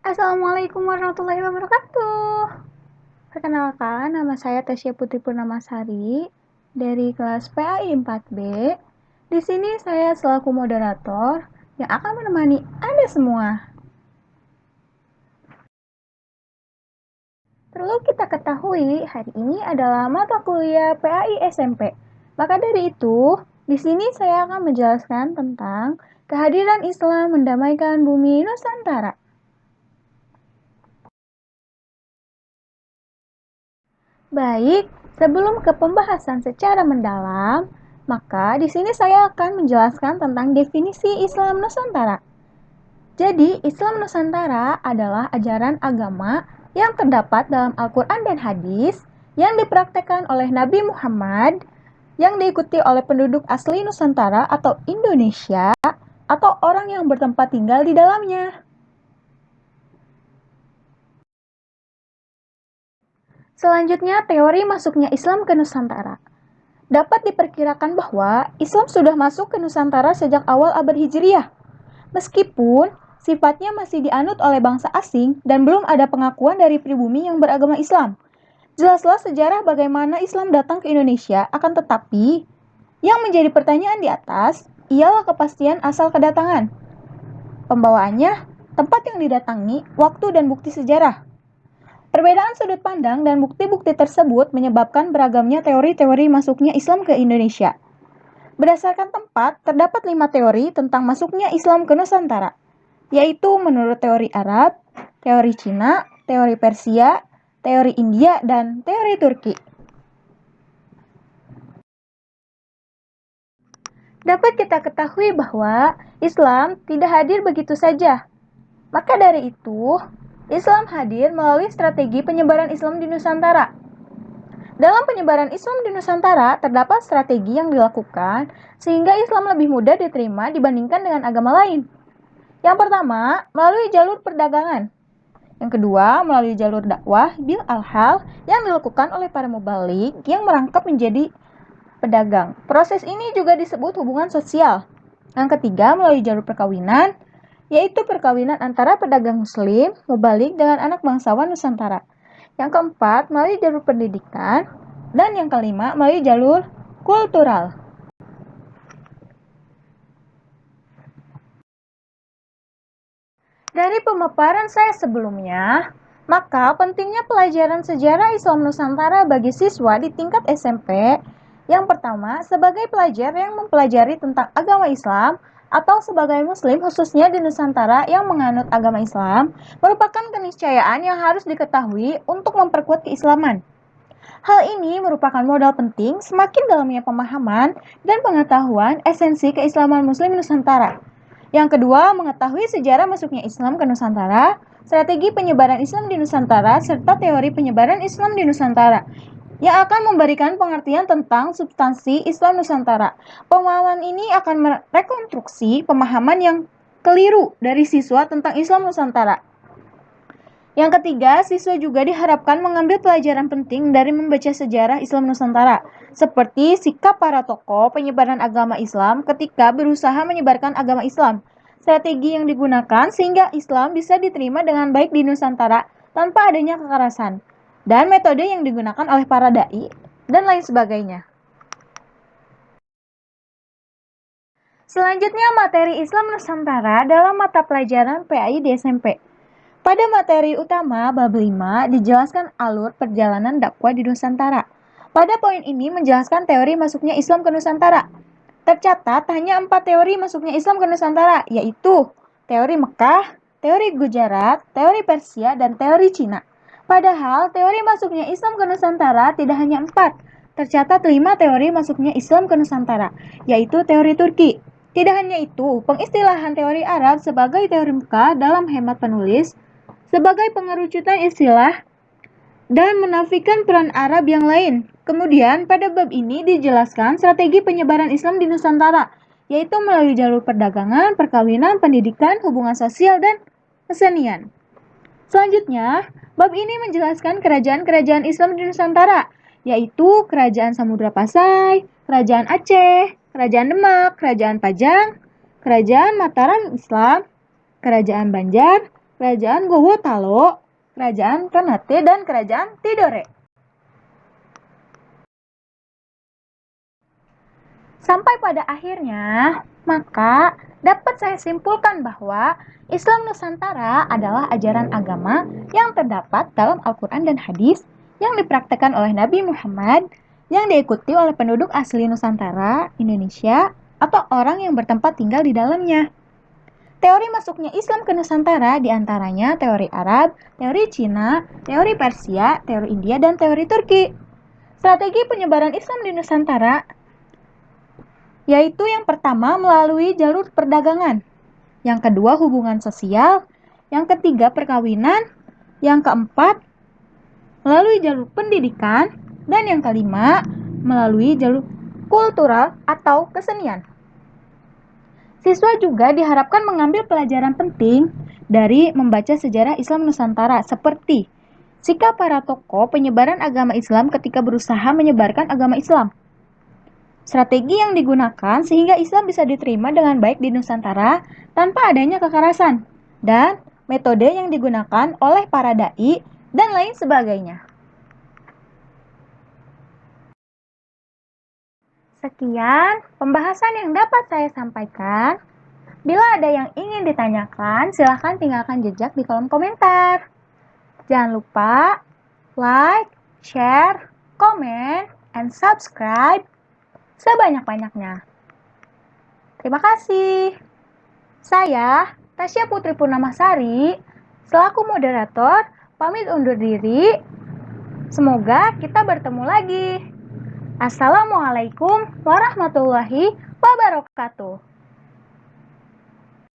Assalamualaikum warahmatullahi wabarakatuh. Perkenalkan, nama saya Tasya Putri Purnamasari dari kelas PAI 4B. Di sini saya selaku moderator yang akan menemani Anda semua. Perlu kita ketahui, hari ini adalah mata kuliah PAI SMP. Maka dari itu, di sini saya akan menjelaskan tentang kehadiran Islam mendamaikan bumi Nusantara. Baik, sebelum ke pembahasan secara mendalam, maka di sini saya akan menjelaskan tentang definisi Islam Nusantara. Jadi, Islam Nusantara adalah ajaran agama yang terdapat dalam Al-Quran dan Hadis yang dipraktekkan oleh Nabi Muhammad, yang diikuti oleh penduduk asli Nusantara atau Indonesia, atau orang yang bertempat tinggal di dalamnya. Selanjutnya, teori masuknya Islam ke Nusantara. Dapat diperkirakan bahwa Islam sudah masuk ke Nusantara sejak awal abad Hijriyah. Meskipun sifatnya masih dianut oleh bangsa asing dan belum ada pengakuan dari pribumi yang beragama Islam. Jelaslah sejarah bagaimana Islam datang ke Indonesia, akan tetapi yang menjadi pertanyaan di atas ialah kepastian asal kedatangan. Pembawaannya, tempat yang didatangi, waktu dan bukti sejarah. Perbedaan sudut pandang dan bukti-bukti tersebut menyebabkan beragamnya teori-teori masuknya Islam ke Indonesia. Berdasarkan tempat, terdapat 5 teori tentang masuknya Islam ke Nusantara, yaitu menurut teori Arab, teori Cina, teori Persia, teori India, dan teori Turki. Dapat kita ketahui bahwa Islam tidak hadir begitu saja. Maka dari itu, Islam hadir melalui strategi penyebaran Islam di Nusantara. Dalam penyebaran Islam di Nusantara, terdapat strategi yang dilakukan sehingga Islam lebih mudah diterima dibandingkan dengan agama lain. Yang pertama, melalui jalur perdagangan. Yang kedua, melalui jalur dakwah bil al-hal yang dilakukan oleh para mubalik yang merangkap menjadi pedagang. Proses ini juga disebut hubungan sosial. Yang ketiga, melalui jalur perkawinan, yaitu perkawinan antara pedagang muslim, mubalik dengan anak bangsawan Nusantara. Yang keempat, melalui jalur pendidikan. Dan yang kelima, melalui jalur kultural. Dari pemaparan saya sebelumnya, maka pentingnya pelajaran sejarah Islam Nusantara bagi siswa di tingkat SMP. Yang pertama, sebagai pelajar yang mempelajari tentang agama Islam atau sebagai muslim khususnya di Nusantara yang menganut agama Islam, merupakan keniscayaan yang harus diketahui untuk memperkuat keislaman. Hal ini merupakan modal penting semakin dalamnya pemahaman dan pengetahuan esensi keislaman muslim Nusantara. Yang kedua, mengetahui sejarah masuknya Islam ke Nusantara, strategi penyebaran Islam di Nusantara, serta teori penyebaran Islam di Nusantara, yang akan memberikan pengertian tentang substansi Islam Nusantara. Pemahaman ini akan merekonstruksi pemahaman yang keliru dari siswa tentang Islam Nusantara. Yang ketiga, siswa juga diharapkan mengambil pelajaran penting dari membaca sejarah Islam Nusantara, seperti sikap para tokoh penyebaran agama Islam ketika berusaha menyebarkan agama Islam, strategi yang digunakan sehingga Islam bisa diterima dengan baik di Nusantara tanpa adanya kekerasan, dan metode yang digunakan oleh para dai, dan lain sebagainya. Selanjutnya, materi Islam Nusantara dalam mata pelajaran PAI di SMP. Pada materi utama bab 5 dijelaskan alur perjalanan dakwah di Nusantara. Pada poin ini menjelaskan teori masuknya Islam ke Nusantara. Tercatat hanya 4 teori masuknya Islam ke Nusantara, yaitu teori Mekah, teori Gujarat, teori Persia, dan teori Cina. Padahal teori masuknya Islam ke Nusantara tidak hanya 4. Tercatat 5 teori masuknya Islam ke Nusantara, yaitu teori Turki. Tidak hanya itu, pengistilahan teori Arab sebagai teori Mekah dalam hemat penulis sebagai pengerucutan istilah dan menafikan peran Arab yang lain. Kemudian, pada bab ini dijelaskan strategi penyebaran Islam di Nusantara, yaitu melalui jalur perdagangan, perkawinan, pendidikan, hubungan sosial, dan kesenian. Selanjutnya, bab ini menjelaskan kerajaan-kerajaan Islam di Nusantara, yaitu Kerajaan Samudra Pasai, Kerajaan Aceh, Kerajaan Demak, Kerajaan Pajang, Kerajaan Mataram Islam, Kerajaan Banjar, Kerajaan Gowotalo, Kerajaan Ternate, dan Kerajaan Tidore. Sampai pada akhirnya, maka dapat saya simpulkan bahwa Islam Nusantara adalah ajaran agama yang terdapat dalam Al-Quran dan Hadis yang dipraktekkan oleh Nabi Muhammad, yang diikuti oleh penduduk asli Nusantara, Indonesia, atau orang yang bertempat tinggal di dalamnya. Teori masuknya Islam ke Nusantara diantaranya teori Arab, teori Cina, teori Persia, teori India, dan teori Turki. Strategi penyebaran Islam di Nusantara yaitu yang pertama melalui jalur perdagangan, yang kedua hubungan sosial, yang ketiga perkawinan, yang keempat melalui jalur pendidikan, dan yang kelima melalui jalur kultural atau kesenian. Siswa juga diharapkan mengambil pelajaran penting dari membaca sejarah Islam Nusantara seperti sikap para tokoh penyebaran agama Islam ketika berusaha menyebarkan agama Islam, strategi yang digunakan sehingga Islam bisa diterima dengan baik di Nusantara tanpa adanya kekerasan, dan metode yang digunakan oleh para dai, dan lain sebagainya. Sekian pembahasan yang dapat saya sampaikan. Bila ada yang ingin ditanyakan, silahkan tinggalkan jejak di kolom komentar. Jangan lupa like, share, comment, and subscribe sebanyak-banyaknya. Terima kasih. Saya, Tasya Putri Purnamasari, selaku moderator, pamit undur diri. Semoga kita bertemu lagi. Assalamualaikum warahmatullahi wabarakatuh.